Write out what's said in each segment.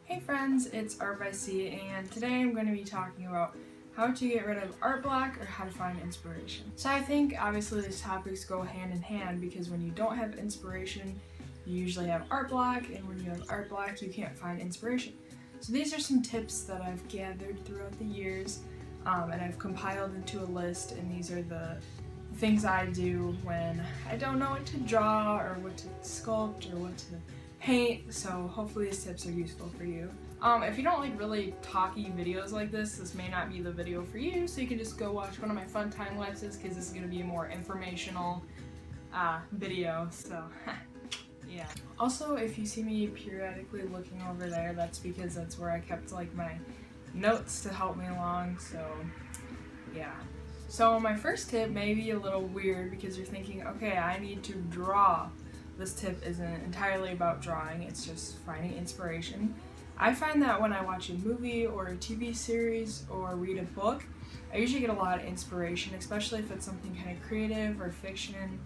Hey friends, it's Art by C, and today I'm going to be talking about how to get rid of art block or how to find inspiration. So I think obviously these topics go hand in hand because when you don't have inspiration, you usually have art block, and when you have art block, you can't find inspiration. So these are some tips that I've gathered throughout the years, and I've compiled into a list, and these are the things I do when I don't know what to draw or what to sculpt or what to paint, so hopefully these tips are useful for you. If you don't like really talky videos like this may not be the video for you, so you can just go watch one of my fun time lapses because this is going to be a more informational video, so yeah. Also, if you see me periodically looking over there, that's because that's where I kept like my notes to help me along, so yeah. So my first tip may be a little weird because you're thinking, okay, I need to draw. This tip isn't entirely about drawing, it's just finding inspiration. I find that when I watch a movie or a TV series or read a book, I usually get a lot of inspiration, especially if it's something kind of creative or fiction.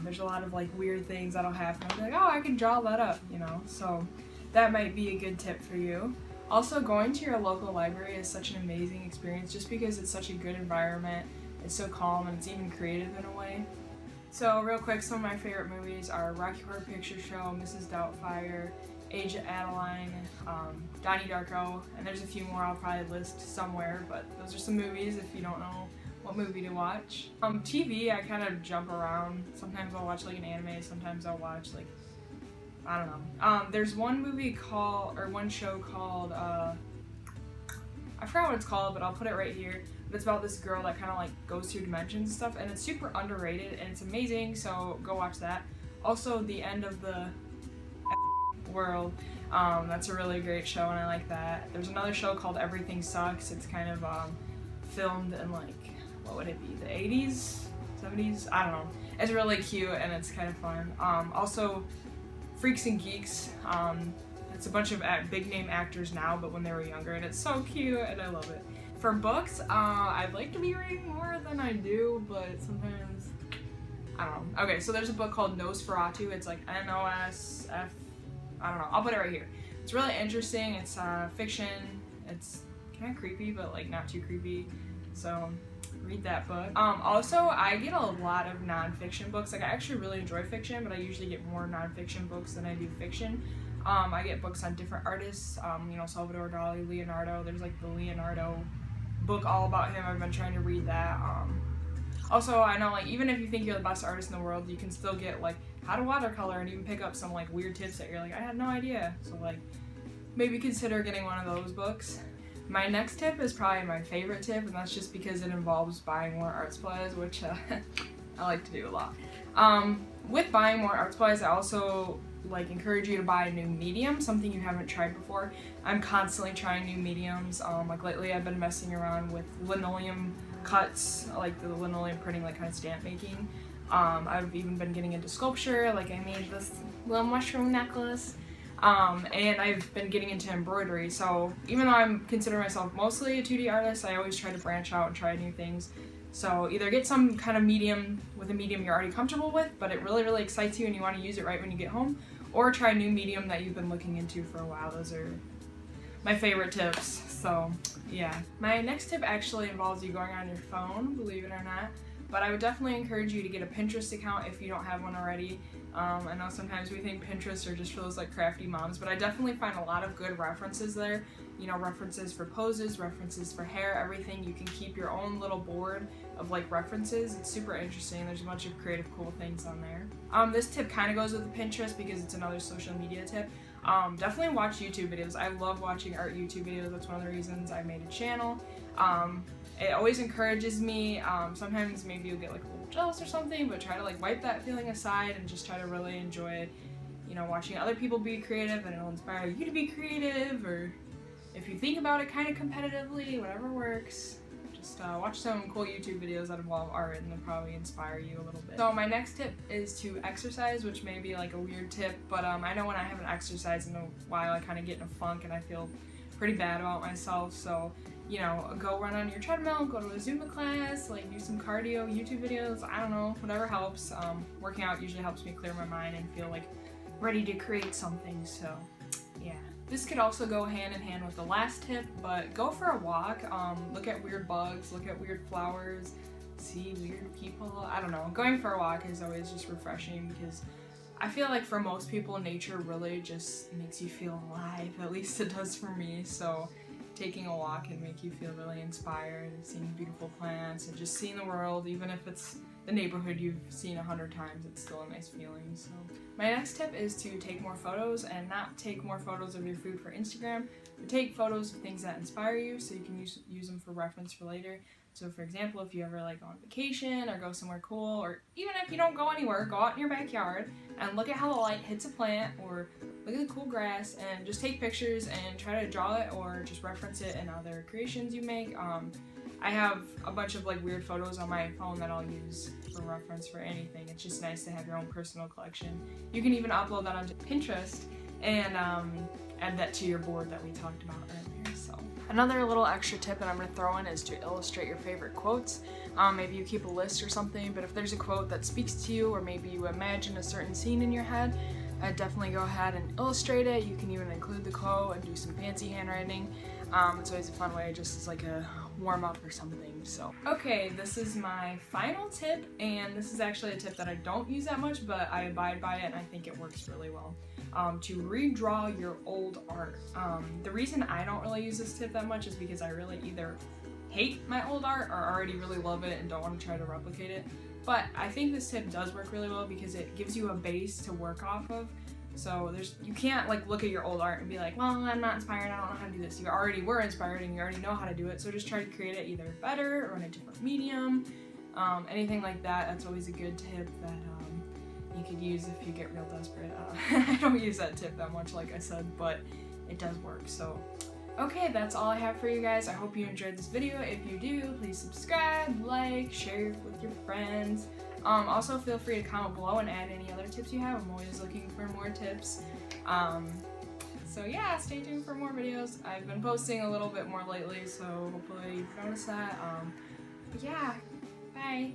There's a lot of like weird things that'll happen. I'll be like, oh, I can draw that up, you know? So that might be a good tip for you. Also, going to your local library is such an amazing experience just because it's such a good environment, it's so calm, and it's even creative in a way. So real quick, some of my favorite movies are Rocky Horror Picture Show, Mrs. Doubtfire, Age of Adeline, Donnie Darko, and there's a few more I'll probably list somewhere, but those are some movies if you don't know what movie to watch. TV, I kind of jump around. Sometimes I'll watch like an anime, sometimes I'll watch like, I don't know. There's one show called, I forgot what it's called, but I'll put it right here. But it's about this girl that kind of like goes through dimensions and stuff, and it's super underrated and it's amazing, so go watch that. Also, The End of the World, that's a really great show and I like that. There's another show called Everything Sucks. It's kind of filmed in like, what would it be, the 80s, 70s? I don't know. It's really cute and it's kind of fun. Also, Freaks and Geeks. It's a bunch of big name actors now, but when they were younger, and it's so cute and I love it. For books, I'd like to be reading more than I do, but sometimes, I don't know. Okay, so there's a book called Nosferatu. It's like N-O-S-F, I don't know. I'll put it right here. It's really interesting. It's fiction. It's kind of creepy, but like not too creepy. So read that book. Also, I get a lot of nonfiction books. Like I actually really enjoy fiction, but I usually get more nonfiction books than I do fiction. I get books on different artists, you know, Salvador Dali, Leonardo. There's like the Leonardo book all about him. I've been trying to read that. Also, I know like even if you think you're the best artist in the world, you can still get like how to watercolor and even pick up some like weird tips that you're like, I had no idea. So like maybe consider getting one of those books. My next tip is probably my favorite tip, and that's just because it involves buying more art supplies, which I like to do a lot. With buying more art supplies, I also like encourage you to buy a new medium, something you haven't tried before. I'm constantly trying new mediums. Like lately I've been messing around with linoleum cuts, like the linoleum printing, like kind of stamp making. I've even been getting into sculpture, like I made this little mushroom necklace. And I've been getting into embroidery, so even though I'm considering myself mostly a 2D artist, I always try to branch out and try new things. So either get some kind of medium with a medium you're already comfortable with, but it really, really excites you and you want to use it right when you get home, or try a new medium that you've been looking into for a while. Those are my favorite tips, so yeah. My next tip actually involves you going on your phone, believe it or not, but I would definitely encourage you to get a Pinterest account if you don't have one already. I know sometimes we think Pinterest are just for those like crafty moms, but I definitely find a lot of good references there. You know, references for poses, references for hair, everything. You can keep your own little board of like references. It's super interesting. There's a bunch of creative, cool things on there. This tip kind of goes with the Pinterest because it's another social media tip. Definitely watch YouTube videos. I love watching art YouTube videos. That's one of the reasons I made a channel. It always encourages me. Sometimes maybe you'll get like a little jealous or something, but try to like wipe that feeling aside and just try to really enjoy, you know, watching other people be creative, and it'll inspire you to be creative, or if you think about it kind of competitively, whatever works. Just watch some cool YouTube videos that involve art and they'll probably inspire you a little bit. So my next tip is to exercise, which may be like a weird tip, but I know when I haven't exercised in a while, I kind of get in a funk and I feel pretty bad about myself. So, you know, go run on your treadmill, go to a Zumba class, like do some cardio, YouTube videos, I don't know, whatever helps. Working out usually helps me clear my mind and feel like ready to create something, so yeah. This could also go hand in hand with the last tip, but go for a walk, look at weird bugs, look at weird flowers, see weird people. I don't know. Going for a walk is always just refreshing because I feel like for most people, nature really just makes you feel alive. At least it does for me. So taking a walk can make you feel really inspired, and seeing beautiful plants and just seeing the world, even if it's the neighborhood you've seen 100 times, it's still a nice feeling. So my next tip is to take more photos, and not take more photos of your food for Instagram, but take photos of things that inspire you so you can use them for reference for later. So for example, if you ever like go on vacation or go somewhere cool, or even if you don't go anywhere, go out in your backyard and look at how the light hits a plant, or look at the cool grass, and just take pictures and try to draw it or just reference it in other creations you make. I have a bunch of like weird photos on my phone that I'll use for reference for anything. It's just nice to have your own personal collection. You can even upload that onto Pinterest and add that to your board that we talked about earlier. So another little extra tip that I'm going to throw in is to illustrate your favorite quotes. Maybe you keep a list or something, but if there's a quote that speaks to you, or maybe you imagine a certain scene in your head, I'd definitely go ahead and illustrate it. You can even include the quote and do some fancy handwriting. It's always a fun way, just as like a warm up or something. So okay, this is my final tip, and this is actually a tip that I don't use that much, but I abide by it and I think it works really well. To redraw your old art. The reason I don't really use this tip that much is because I really either hate my old art or already really love it and don't want to try to replicate it. But I think this tip does work really well because it gives you a base to work off of. So you can't like look at your old art and be like, well, I'm not inspired, I don't know how to do this. You already were inspired and you already know how to do it, so just try to create it either better or in a different medium. Anything like that, that's always a good tip that you could use if you get real desperate. I don't use that tip that much, like I said, but it does work. So okay, that's all I have for you guys. I hope you enjoyed this video. If you do, please subscribe, like, share with your friends. Also feel free to comment below and add any other tips you have. I'm always looking for more tips. So yeah, stay tuned for more videos. I've been posting a little bit more lately, so hopefully you've noticed that. But yeah, bye.